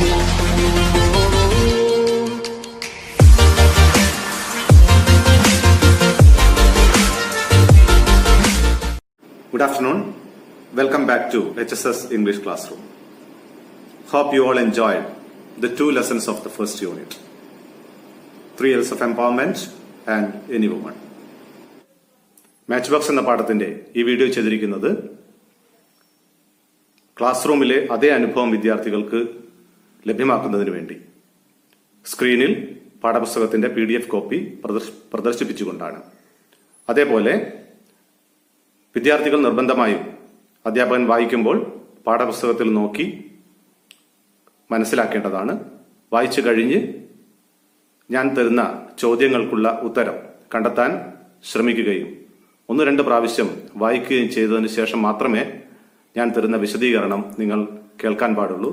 Good afternoon. Welcome back to HSS English Classroom. Hope you all enjoyed the 2 lessons of the first unit. 3 L's of Empowerment and Any Woman. Matchbox എന്ന പാഠത്തിന്റെ ഈ video ചെയ്തിരിക്കുന്നത് class റൂമിലെ അതേ അനുഭവം വിദ്യാർത്ഥികൾക്ക് ലഭ്യമാക്കുന്നതിന് വേണ്ടി സ്ക്രീനിൽ പാഠപുസ്തകത്തിന്റെ PDF കോപ്പി പ്രദർശിപ്പിച്ചുകൊണ്ടാണ്. അതേപോലെ വിദ്യാർത്ഥികൾ നിർബന്ധമായും അധ്യാപകൻ വായിക്കുമ്പോൾ പാഠപുസ്തകത്തിൽ നോക്കി മനസ്സിലാക്കേണ്ടതാണ്. വായിച്ചു കഴിഞ്ഞ് ഞാൻ തരുന്ന ചോദ്യങ്ങൾക്കുള്ള ഉത്തരം കണ്ടെത്താൻ ശ്രമിക്കുകയും 1-2 പ്രാവശ്യം വായിക്കുകയും ചെയ്തതിനു ശേഷം മാത്രമേ ഞാൻ തരുന്ന വിശദീകരണം നിങ്ങൾ കേൾക്കാൻ പാടുള്ളൂ.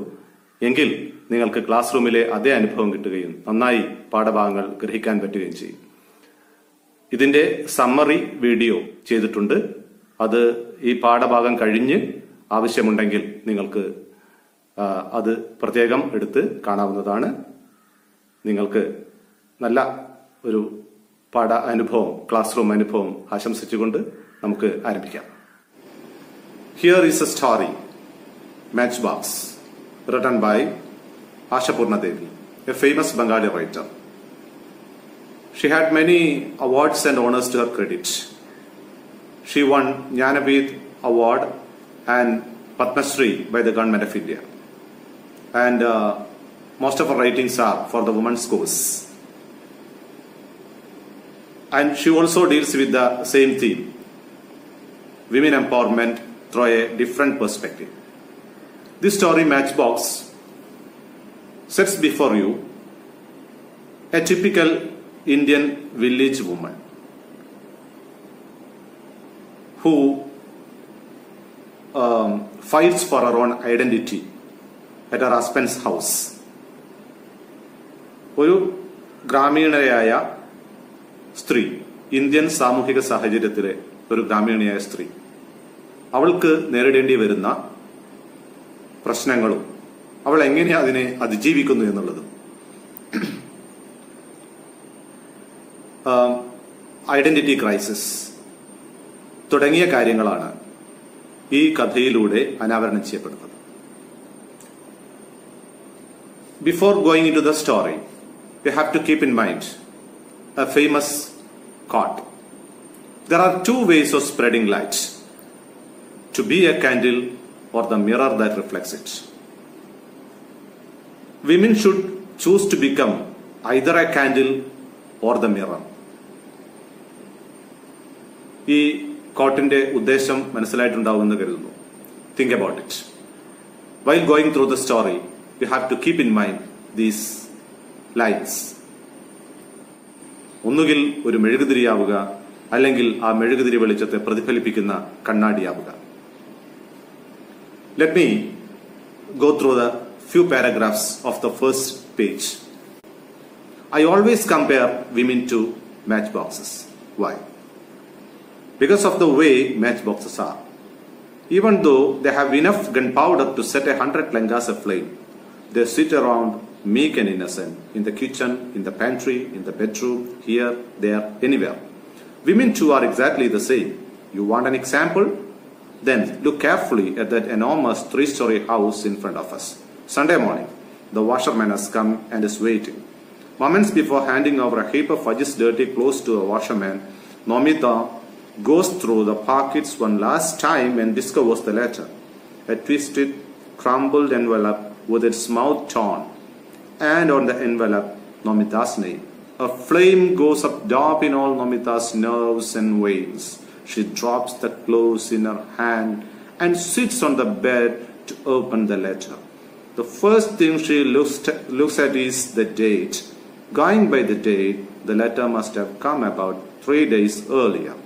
എങ്കിൽ നിങ്ങൾക്ക് ക്ലാസ് റൂമിലെ അതേ അനുഭവം കിട്ടുകയും നന്നായി പാഠഭാഗങ്ങൾ ഗ്രഹിക്കാൻ പറ്റുകയും ചെയ്യും. ഇതിന്റെ സമ്മറി വീഡിയോ ചെയ്തിട്ടുണ്ട്. അത് ഈ പാഠഭാഗം കഴിഞ്ഞ് ആവശ്യമുണ്ടെങ്കിൽ നിങ്ങൾക്ക് അത് പ്രത്യേകം എടുത്ത് കാണാവുന്നതാണ്. നിങ്ങൾക്ക് നല്ല ഒരു പാഠ അനുഭവം, ക്ലാസ് റൂം അനുഭവം ആശംസിച്ചുകൊണ്ട് നമുക്ക് ആരംഭിക്കാം. Here is a story, Matchbox, written by Ashapurna Debi, a famous Bengali writer. She had many awards and honors to her credit. She won Jnanapeeth Award and Padma Shri by the Government of India. And most of her writings are for the women's cause. And she also deals with the same theme, women empowerment through a different perspective. This story, Matchbox, sets before you a typical Indian village woman who fights for her own identity at her husband's house. ഒരു ഗ്രാമീണയായ സ്ത്രീ, Indian സാമൂഹിക സാഹചര്യത്തിലെ ഒരു ഗ്രാമീണയായ സ്ത്രീ, അവൾക്ക് നേരിടേണ്ടി വരുന്ന പ്രശ്നങ്ങളും അവൾ എങ്ങനെ അതിനെ അതിജീവിക്കുന്നു എന്നുള്ളതും ഐഡന്റിറ്റി ക്രൈസിസ് തുടങ്ങിയ കാര്യങ്ങളാണ് ഈ കഥയിലൂടെ അനാവരണം ചെയ്യപ്പെടുന്നത്. Before going into the story, we have to keep in mind a famous quote. There are 2 ways of spreading light: to be a candle or the mirror that reflects it. Women should choose to become either a candle or the mirror. ഈ കോട്ടിന്റെ ഉദ്ദേശം മനസ്സിലായിട്ടുണ്ടാവുമെന്ന് കരുതുന്നു. Think about it. While going through the story, you have to keep in mind these lines. ഒന്നുകിൽ ഒരു മെഴുകുതിരിയാവുക, അല്ലെങ്കിൽ ആ മെഴുകുതിരി വെളിച്ചത്തെ പ്രതിഫലിപ്പിക്കുന്ന കണ്ണാടിയാവുക. Let me go through the few paragraphs of the first page. I always compare women to matchboxes. Why? Because of the way matchboxes are. Even though they have enough gunpowder to set 100 langas aflame, they sit around meek and innocent in the kitchen, in the pantry, in the bedroom, here, there, anywhere. Women too are exactly the same. You want an example? Then look carefully at that enormous 3-story house in front of us. Sunday morning, the washerman has come and is waiting. Moments before handing over a heap of Ajit's dirty clothes to the washerman, Nomita goes through the pockets one last time and discovers the letter. A twisted, crumpled envelope with its mouth torn, and on the envelope, Nomita's name. A flame goes up deep in all Nomita's nerves and veins. She drops the clothes in her hand and sits on the bed to open the letter. The first thing she looks at is the date. Going by the date, the letter must have come about 3 days earlier.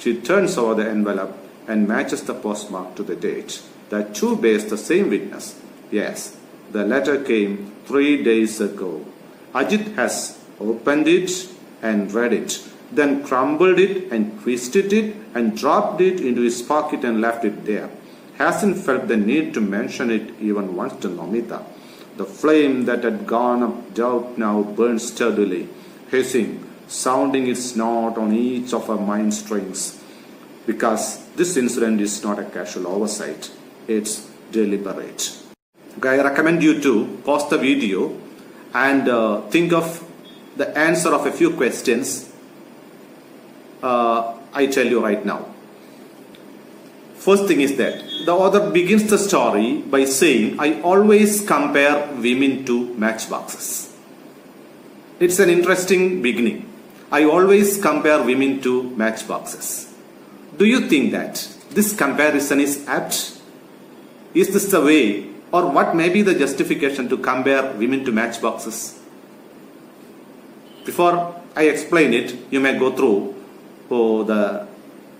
She turns over the envelope and matches the postmark to the date. The 2 bears the same witness. Yes, the letter came 3 days ago. Ajit has opened it and read it, then crumbled it and twisted it and dropped it into his pocket and left it there. Hasn't felt the need to mention it even once to Nomita. The flame that had gone up out now burns sturdily, hissing, sounding its note on each of our mind strings. Because this incident is not a casual oversight, it's deliberate. Okay, I recommend you to pause the video and think of the answer of a few questions I tell you right now. First thing is that the author begins the story by saying, I always compare women to matchboxes. It's an interesting beginning. I always compare women to matchboxes. Do you think that this comparison is apt? Is this the way, or what may be the justification to compare women to matchboxes? Before I explain it, you may go through the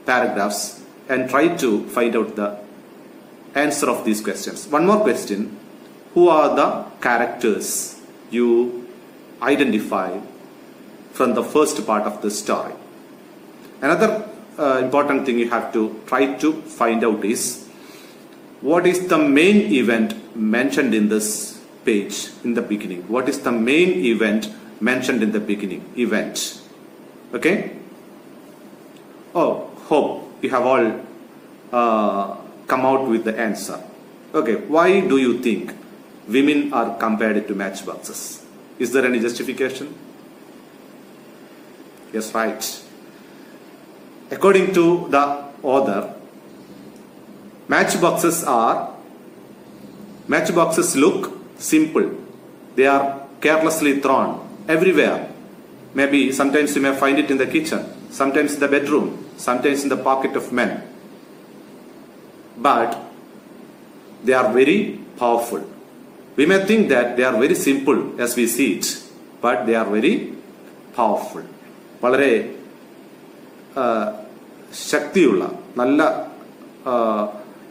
paragraphs and try to find out the answer of these questions. One more question. Who are the characters you identify from the first part of the story? Another important thing you have to try to find out is, what is the main event mentioned in this page in the beginning? What is the main event mentioned in the beginning? Event. Okay? Oh, hope you have all come out with the answer. Okay, why do you think women are compared to matchboxes? Is there any justification? Yes, right. According to the author, matchboxes look simple. They are carelessly thrown everywhere. Maybe sometimes you may find it in the kitchen, sometimes in the bedroom, sometimes in the pocket of men. But they are very powerful. We may think that they are very simple as we see it, but they are very powerful. വളരെ ശക്തിയുള്ള, നല്ല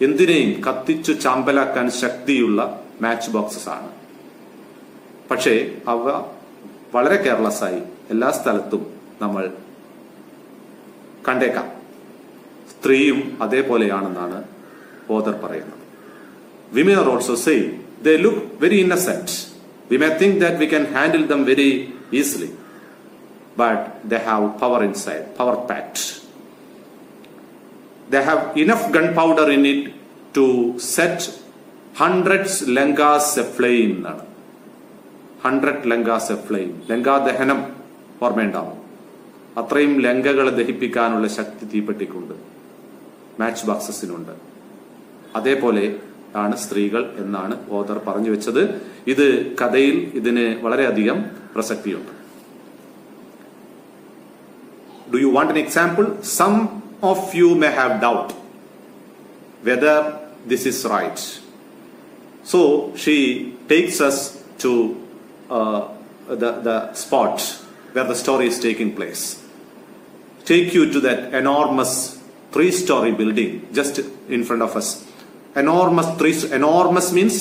എന്തിനേയും കത്തിച്ചു ചാമ്പലാക്കാൻ ശക്തിയുള്ള match boxes ആണ്. പക്ഷേ അവ വളരെ കെയർലെസ്സായി എല്ലാ സ്ഥലത്തും നമ്മൾ കണ്ടേക്കാം. സ്ത്രീയും അതേപോലെയാണെന്നാണ് ഓഥർ പറയുന്നത്. Women are also saying they look very innocent. We may think that we can handle them very easily, but they have power inside, power packed. They have enough gunpowder in it to set hundreds lankas aflame. 100 lankas aflame. Lanka ദഹനം ഓർമ്മയുണ്ടാവും. അത്രയും ലങ്കകളെ ദഹിപ്പിക്കാനുള്ള ശക്തി തീപ്പെട്ടിക്കുണ്ട്, match ബോക്സസിനുണ്ട്. അതേപോലെ ആണ് സ്ത്രീകൾ എന്നാണ് author പറഞ്ഞു വെച്ചത്. ഇത് കഥയിൽ ഇതിന് വളരെയധികം പ്രസക്തിയുണ്ട്. Do you want an example? Some of you may have doubt whether this is right. So she takes us to the spot where the story is taking place. Take you to that enormous 3-story building just in front of us. Enormous means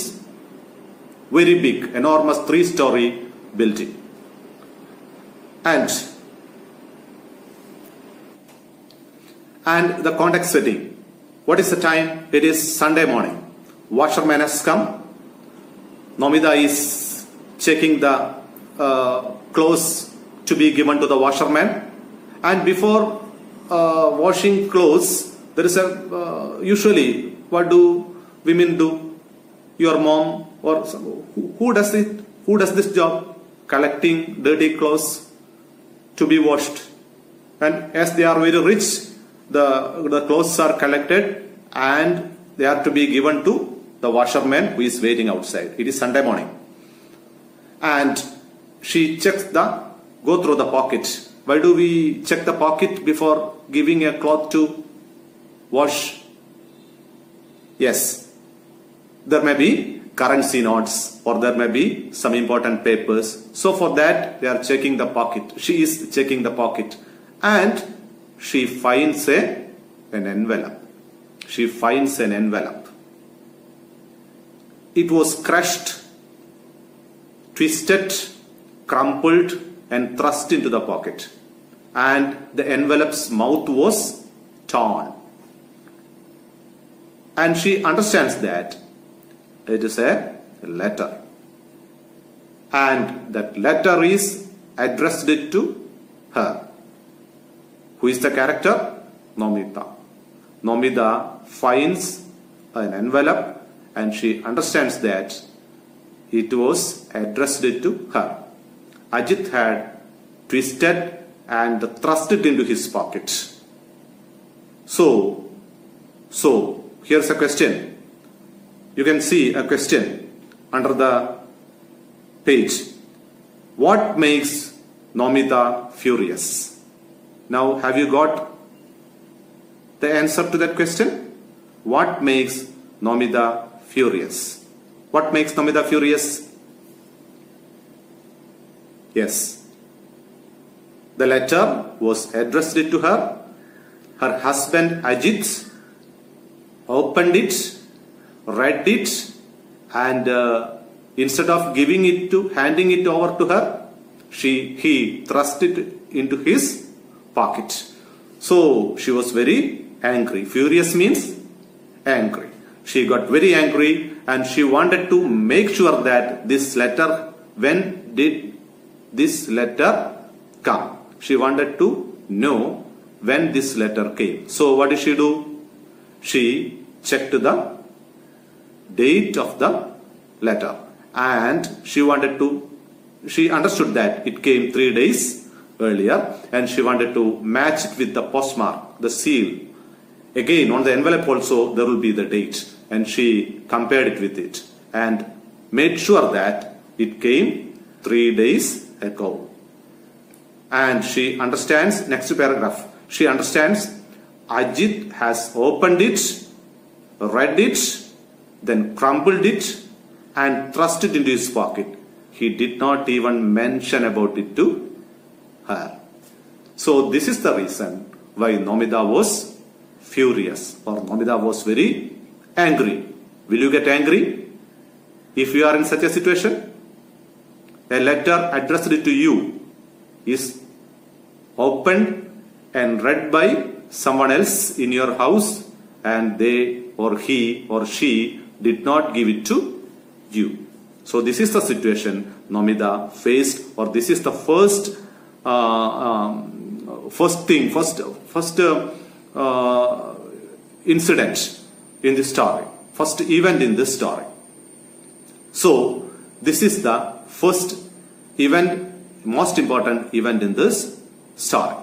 very big, enormous 3-story building. And the context setting. What is the time? It is Sunday morning. Washerman has come. Nomita is checking the clothes to be given to the washerman. And before washing clothes, there is a usually, what do women do? Your mom or who does it? Who does this job? Collecting dirty clothes to be washed. And as they are very rich, the clothes are collected and they are to be given to the washerman who is waiting outside. It is Sunday morning. And she checks go through the pocket. Why do we check the pocket before giving a cloth to wash? Yes, there may be currency notes or there may be some important papers. So for that, they are checking the pocket. She is checking the pocket and she finds an envelope. She finds an envelope. It was crushed, twisted, crumpled and thrust into the pocket. And the envelope's mouth was torn. And she understands that it is a letter. and that letter is addressed to her. Who is the character? Nomita. Nomita finds an envelope and she understands that it was addressed to her. Ajit had twisted and thrust it into his pocket. So here's a question. You can see a question under the page. What makes Nomita furious? Now, have you got the answer to that question? What makes Nomita furious? What makes Nomita furious? Yes. The letter was addressed to her. Her husband Ajit opened it, read it, and instead of handing it over to her, he thrust it into his pocket. So she was very angry. Furious means angry. She got very angry and she wanted to make sure that this letter, when did this letter come? She wanted to know when this letter came. So what did she do? She checked the date of the letter and she understood that it came 3 days earlier and she wanted to match it with the postmark, the seal. Again, on the envelope also there will be the date, and she compared it with it and made sure that it came 3 days ago. And she understands, next paragraph, she understands Ajit has opened it, read it, then crumpled it and thrust it into his pocket. He did not even mention about it to her. So this is the reason why Nomita was furious, or Nomita was very angry. Will you get angry if you are in such a situation? A letter addressed to you is opened and read by someone else in your house and they or he or she did not give it to you. So this is the situation Nomita faced, or this is the first incident in this story, first event in this story. So this is the first event, most important event in this story.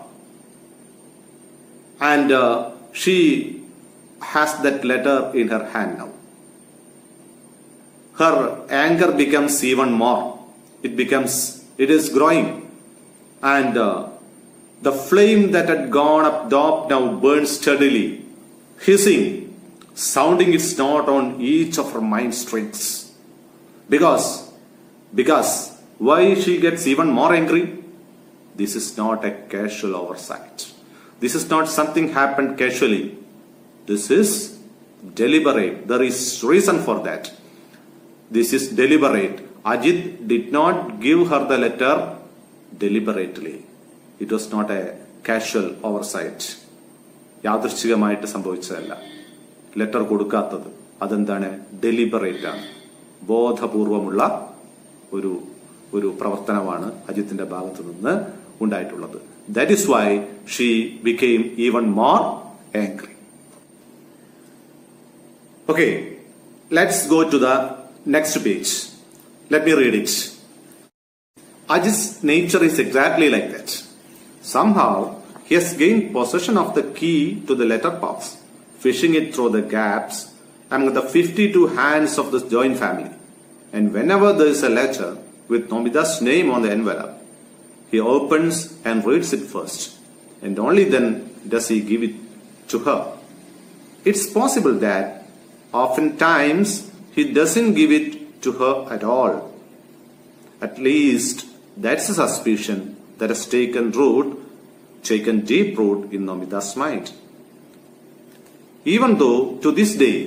And she has that letter in her hand now. Her anger becomes even more. It is growing. And the flame that had gone up top now burns steadily, hissing, sounding its note on each of her mind strings. Because why she gets even more angry? This is not a casual oversight. This is not something happened casually. This is deliberate. There is reason for that. This is deliberate. Ajit did not give her the letter deliberately. It was not a casual oversight. യാദൃശ്ചികമായിട്ട് സംഭവിച്ചതല്ല. Letter കൊടുക്കാത്തത് അതെന്താണ്? Deliberate ആണ്. ബോധപൂർവമുള്ള ഒരു പ്രവർത്തനമാണ് അജിത്തിന്റെ ഭാഗത്തു നിന്ന് ഉണ്ടായിട്ടുള്ളത്. That is why she became even more angry. Okay, let's go to the next page. Let me read it. Ajit's nature is exactly like that. Somehow, he has gained possession of the key to the letterbox, fishing it through the gaps among the 52 hands of the joint family. And whenever there is a letter with Nomita's name on the envelope, he opens and reads it first, and only then does he give it to her. It's possible that oftentimes he doesn't give it to her at all. At least that's a suspicion that has taken deep root in Nomita's mind. Even though to this day,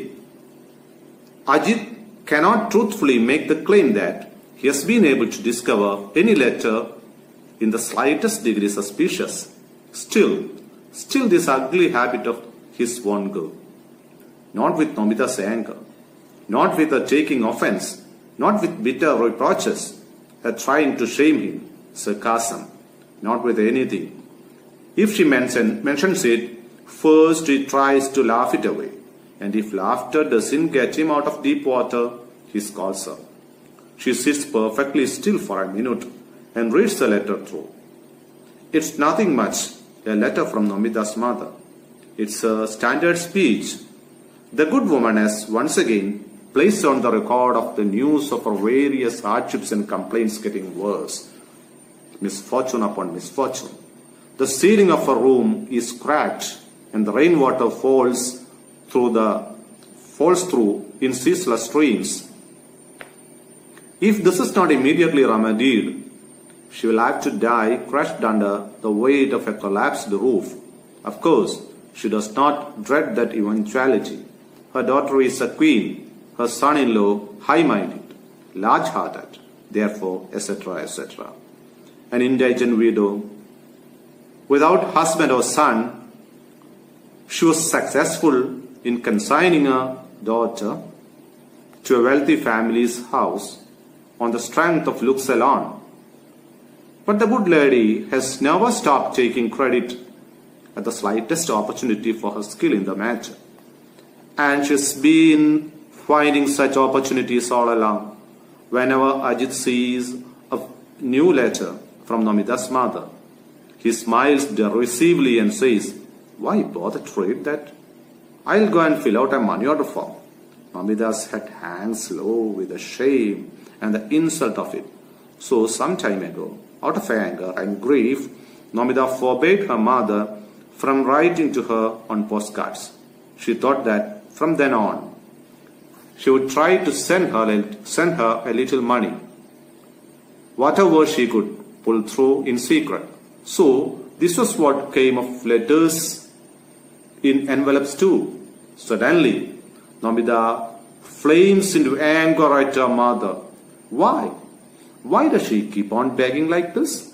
Ajit cannot truthfully make the claim that he has been able to discover any letter in the slightest degree suspicious, still this ugly habit of his won't go. Not with Nomita's anger, not with her taking offense, not with bitter reproaches, trying to shame him, sarcasm, not with anything. If she mentions it, first he tries to laugh it away, and if laughter doesn't get him out of deep water, he scolds her. She sits perfectly still for a minute and reads the letter through. It's nothing much, a letter from Nomita's mother. It's a standard speech. The good woman has once again placed on the record of the news of her various hardships and complaints getting worse. Misfortune upon misfortune. The ceiling of her room is cracked and the rainwater falls through in ceaseless streams. If this is not immediately remedied, she will have to die crushed under the weight of a collapsed roof. Of course, she does not dread that eventuality. Her daughter is a queen, her son-in-law high-minded, large-hearted, therefore, etc., etc. An indigent widow, without husband or son, she was successful in consigning her daughter to a wealthy family's house on the strength of looks alone. But the good lady has never stopped taking credit at the slightest opportunity for her skill in the matter. And she's been finding such opportunities all along. Whenever Ajit sees a new letter from Nomita's mother, he smiles derisively and says, "Why bother to read that? I'll go and fill out a money order form." Nomita's head hangs low with the shame and the insult of it. So some time ago, out of anger and grief, Nomita forbade her mother from writing to her on postcards. She thought that from then on, she would try to send her a little money, whatever she could pull through in secret. So this was what came of letters in envelopes too. Suddenly, Nomita flames into anger at her mother. Why? Why does she keep on begging like this?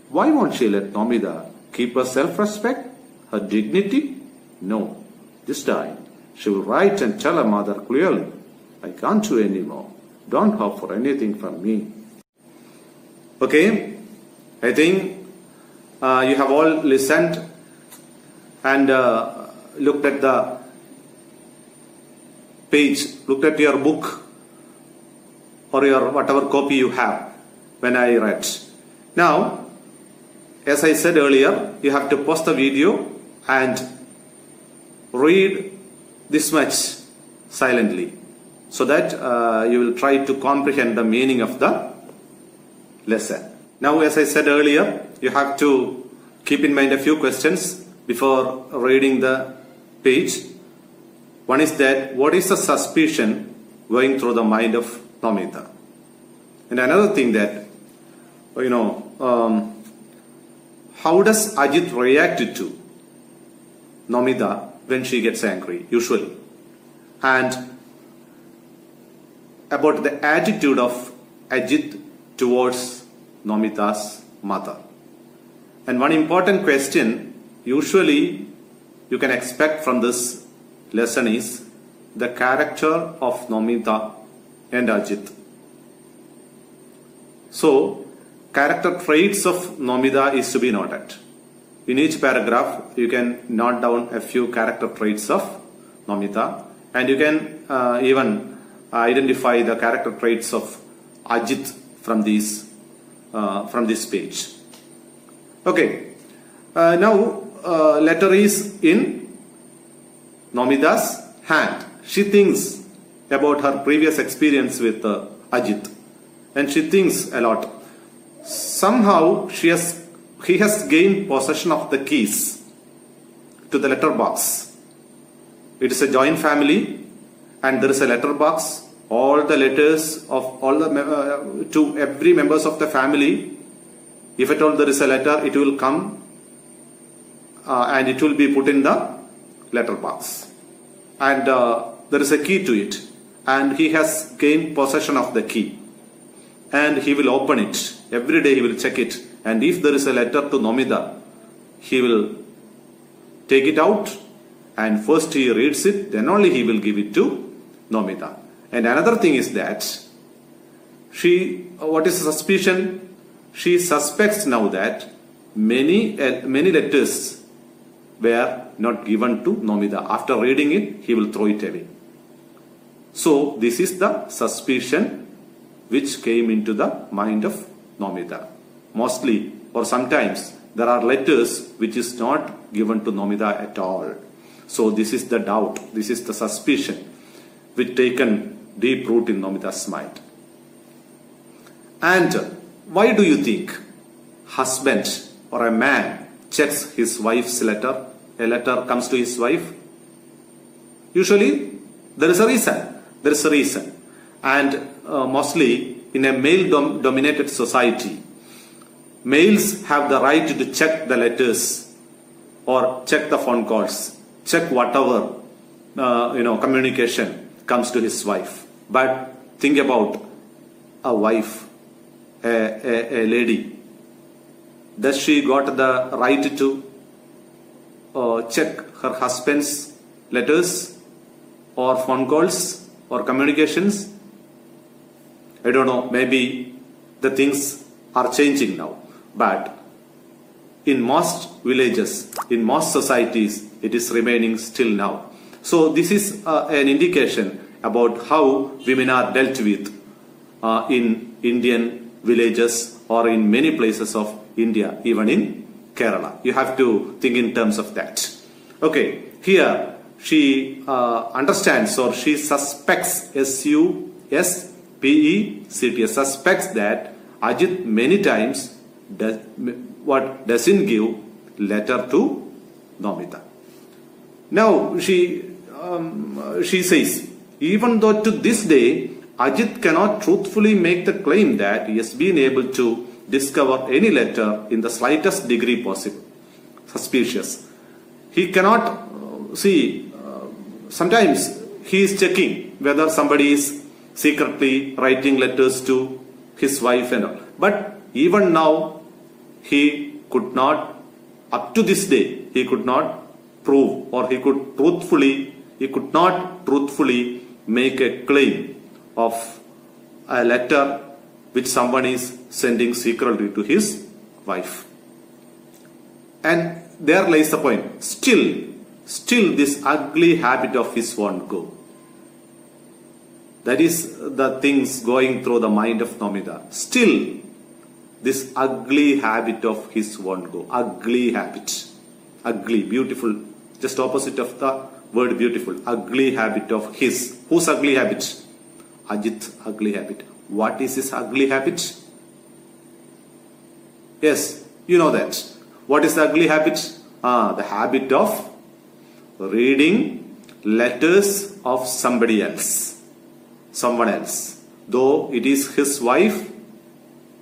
Why won't she let Nomita keep her self-respect, her dignity? No. This time, she will write and tell her mother clearly, "I can't do any more. Don't hope for anything from me." Okay, I think you have all listened and looked at the page, looked at your book or your whatever copy you have when I read. Now, as I said earlier, you have to pause the video and read this much silently so that you will try to comprehend the meaning of the lesson. Now, as I said earlier, you have to keep in mind a few questions before reading the page. One is that, what is the suspicion going through the mind of Nomita? And another thing that, how does Ajit react to Nomita when she gets angry, usually? And about the attitude of Ajit towards Nomita's mother. And one important question usually you can expect from this lesson is the character of Nomita and Ajit. So, character traits of Nomita is to be noted. In each paragraph, you can note down a few character traits of Nomita, and you can even identify the character traits of Ajit from this page. Okay. Now, letter is in Nomita's hand. She thinks about her previous experience with Ajit, and she thinks a lot. Somehow he has gained possession of the keys to the letter box. It is a joint family, and there is a letter box. All the letters of all the to every members of the family. If at all there is a letter, it will come and it will be put in the letter box. And there is a key to it, and he has gained possession of the key, and he will open it. Every day he will check it, and if there is a letter to Nomita, he will take it out, and first he reads it, then only he will give it to Nomita. And another thing is that what is the suspicion? She suspects now that many letters were not given to Nomita. After reading it, he will throw it away. So this is the suspicion which came into the mind of Nomita. Mostly or sometimes there are letters which is not given to Nomita at all. So this is the doubt, this is the suspicion which taken deep root in Nomita's mind. And why do you think husband or a man checks his wife's letter? A letter comes to his wife. Usually there is a reason. There is a reason. And mostly in a male-dominated society, males have the right to check the letters or check the phone calls, check whatever communication comes to his wife. But think about a wife, a lady. Does she got the right to check her husband's letters or phone calls or communications? I don't know, maybe the things are changing now. But in most villages, in most societies, it is remaining still now. So this is an indication about how women are dealt with in Indian villages or in many places of India, even in Kerala. You have to think in terms of that. Okay, here she understands or she suspects, S-U-S-P-E-C-T, suspects that Ajit many times doesn't give letter to Nomita. Now she says, even though to this day Ajit cannot truthfully make the claim that he has been able to discover any letter in the slightest degree possible. Suspicious. He cannot sometimes he is checking whether somebody is secretly writing letters to his wife and all. But even now, he could not, up to this day, he could not prove or he could not truthfully make a claim of a letter which someone is sending secretly to his wife. And there lies the point. Still this ugly habit of his won't go. That is the things going through the mind of Nomita. Still, this ugly habit of his won't go. Ugly habit. Ugly, beautiful. Just opposite of the word beautiful. Ugly habit of his. Whose ugly habit? Ajit's ugly habit. What is his ugly habit? Yes, you know that. What is the ugly habit? The habit of reading letters of somebody else. Someone else. Though it is his wife,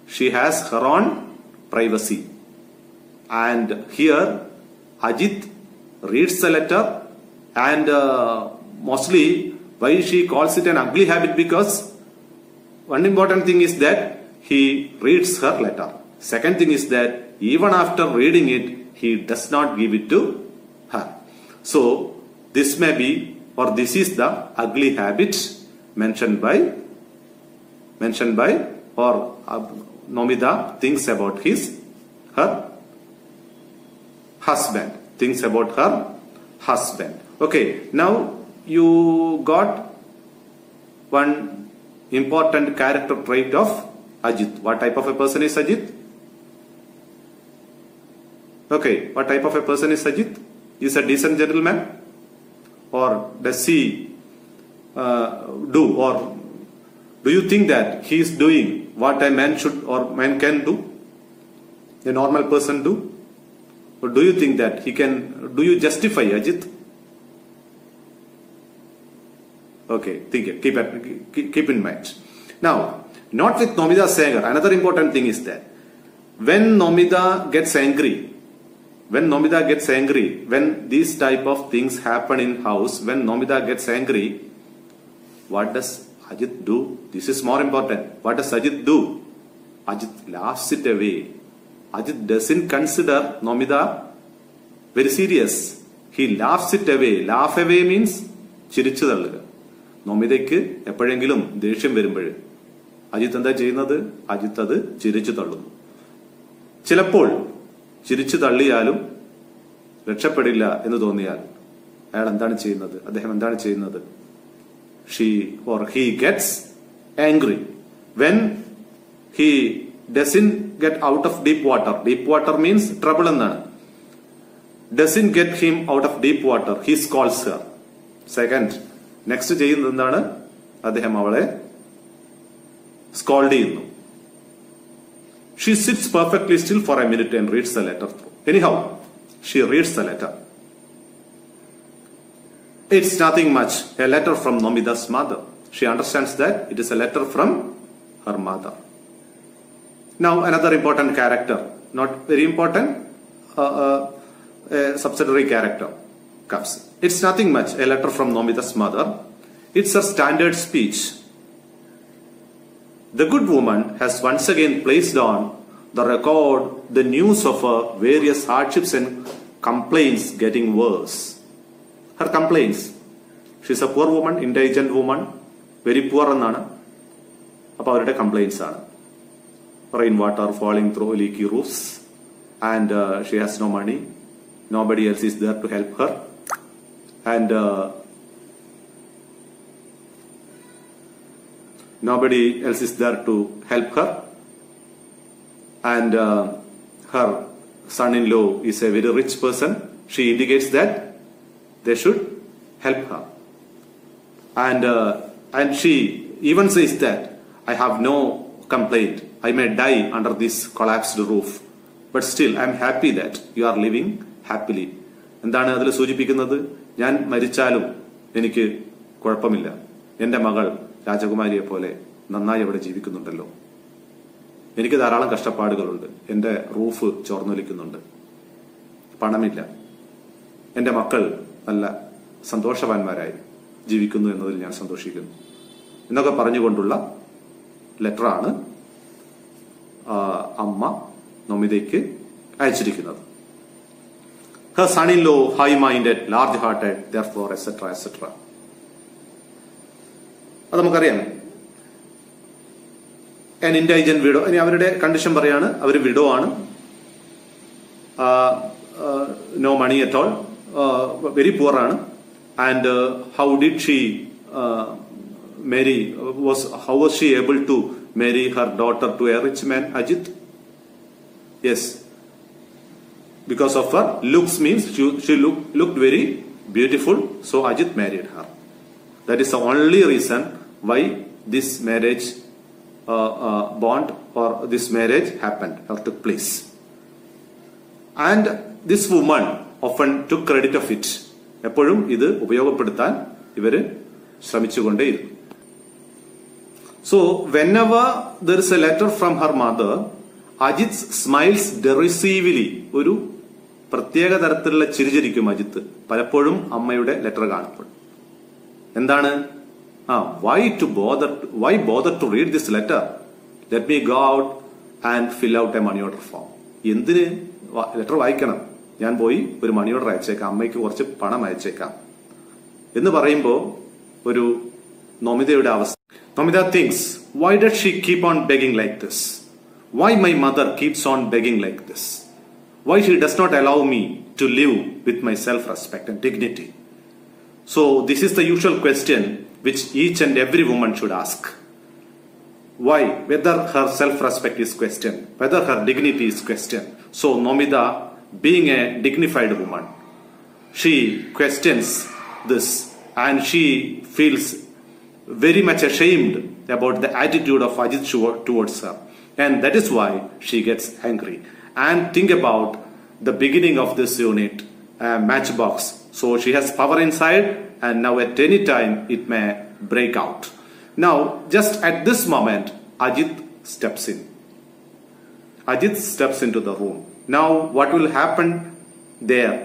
she has her own privacy. And here, Ajit reads the letter and mostly why she calls it an ugly habit, because one important thing is that he reads her letter. Second thing is that even after reading it, he does not give it to her. So this may be, or this is the ugly habit mentioned by or Nomita thinks about her husband. Thinks about her husband. Okay, now you got one important character trait of Ajit. What type of a person is Ajit? Okay, what type of a person is Ajit? Is a decent gentleman? Or does he do, or do you think that he is doing what a man should or man can do? A normal person do? Or do you think that he can, do you justify Ajit? Okay, think it, keep in mind. Now, not with Nomita's anger. Another important thing is that when Nomita gets angry, when these type of things happen in house, when Nomita gets angry, what does Ajit do? This is more important. What does Ajit do? Ajit laughs it away. Ajit doesn't consider Nomita very serious. He laughs it away. Laugh away means ചിരിച്ചു തള്ളുക. നോമിതയ്ക്ക് എപ്പോഴെങ്കിലും ദേഷ്യം വരുമ്പോൾ അജിത്ത് എന്താ ചെയ്യുന്നത്? അജിത്ത് അത് ചിരിച്ചു തള്ളുന്നു. ചിലപ്പോൾ ചിരിച്ചു തള്ളിയാലും രക്ഷപ്പെടില്ല എന്ന് തോന്നിയാൽ അയാൾ എന്താണ് ചെയ്യുന്നത്? അദ്ദേഹം എന്താണ് ചെയ്യുന്നത്? She or he gets angry when he doesn't get out of deep water. Deep water means trouble എന്നാണ്. Doesn't get him out of deep water. He scolds her. Second, next ചെയ്യുന്നത് എന്താണ്? അദ്ദേഹം അവളെ സ്കോൾഡ് ചെയ്യുന്നു. She sits perfectly still for a minute and reads the letter through. Anyhow, she reads the letter. It's nothing much, a letter from Nomita's mother. She understands that it is a letter from her mother. Now another important character, not very important, a subsidiary character comes. It's nothing much, a letter from Nomita's mother. It's her standard speech. The good woman has once again placed on the record the news of her various hardships and complaints getting worse. Her complaints. She's a poor woman, intelligent woman, very poor എന്നാണ്. അപ്പോൾ അവരുടെ complaints ആണ്. Rain water falling through leaky roofs, and she has no money. Nobody else is there to help her, and nobody else is there to help her, and her son-in-law is a very rich person. She indicates that they should help her, and she even says that I have no complaint. I may die under this collapsed roof, but still I am happy that you are living happily. എന്താണ് അതിൽ സൂചിപ്പിക്കുന്നത്? ഞാൻ മരിച്ചാലും എനിക്ക് കുഴപ്പമില്ല, എൻ്റെ മകൾ രാജകുമാരിയെ പോലെ നന്നായി അവിടെ ജീവിക്കുന്നുണ്ടല്ലോ. എനിക്ക് ധാരാളം കഷ്ടപ്പാടുകളുണ്ട്, എൻ്റെ റൂഫ് ചോർന്നൊലിക്കുന്നുണ്ട്, പണമില്ല, എൻ്റെ മക്കൾ നല്ല സന്തോഷവാന്മാരായി ജീവിക്കുന്നു എന്നതിൽ ഞാൻ സന്തോഷിക്കുന്നു എന്നൊക്കെ പറഞ്ഞുകൊണ്ടുള്ള ലെറ്ററാണ് അമ്മ നൊമിതയ്ക്ക് അയച്ചിരിക്കുന്നത്. Her son-in-law, high-minded, large-hearted, therefore, etc., etc. അത് നമുക്കറിയാം. an indigent widow. ഇനി അവരുടെ കണ്ടീഷൻ പറയാണ്, അവർ വിഡോ ആണ്, no money at all, very poor ആണ്. And how did she marry? How was she able to marry her daughter to a rich man, Ajit? Yes, because of her looks, means she looked very beautiful, so Ajit married her. That is the only reason why this marriage bond or this marriage happened or took place. And this woman often took credit of it. എപ്പോഴും ഇത് ഉപയോഗപ്പെടുത്താൻ ഇവര് ശ്രമിച്ചുകൊണ്ടേയിരുന്നു. So whenever there is a letter from her mother, Ajit smiles derisively. ഒരു പ്രത്യേക തരത്തിലുള്ള ചിരിചിരിക്കും അജിത്ത് പലപ്പോഴും അമ്മയുടെ letter കാണുമ്പോൾ. എന്താണ്? why bother to read this letter? Let me go out and fill out a money order form. എന്തിന് ലെറ്റർ വായിക്കണം? ഞാൻ പോയി ഒരു മണി ഓർഡർ അയച്ചേക്കാം, അമ്മയ്ക്ക് കുറച്ച് പണം അയച്ചേക്കാം എന്ന് പറയുമ്പോൾ ഒരു നൊമിതയുടെ അവസ്ഥ. Nomita thinks, why does she keep on begging like this? Why my mother keeps on begging like this? Why she does not allow me to live with my self-respect and dignity? So this is the usual question which each and every woman should ask. Why? Whether her self-respect is questioned, whether her dignity is questioned. So Nomita, being a dignified woman, she questions this and she feels very much ashamed about the attitude of Ajit towards her, and that is why she gets angry. And think about the beginning of this unit, Matchbox. So she has power inside, and now at any time it may break out. Now just at this moment Ajit steps in. Ajit steps into the room. Now what will happen there,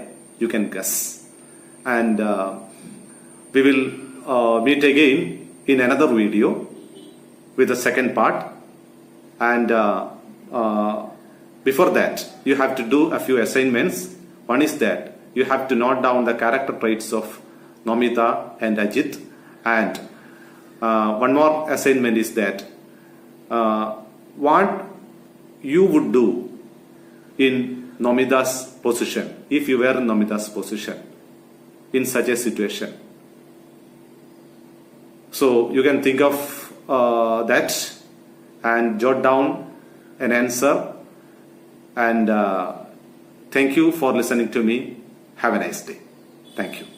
you can guess. And we will meet again in another video with the second part. And before that, you have to do a few assignments. One is that you have to note down the character traits of Nomita and Ajit. And one more assignment is that what you would do in Nomita's position, if you were in Nomita's position in such a situation. So you can think of that and jot down an answer. And thank you for listening to me. Have a nice day. Thank you.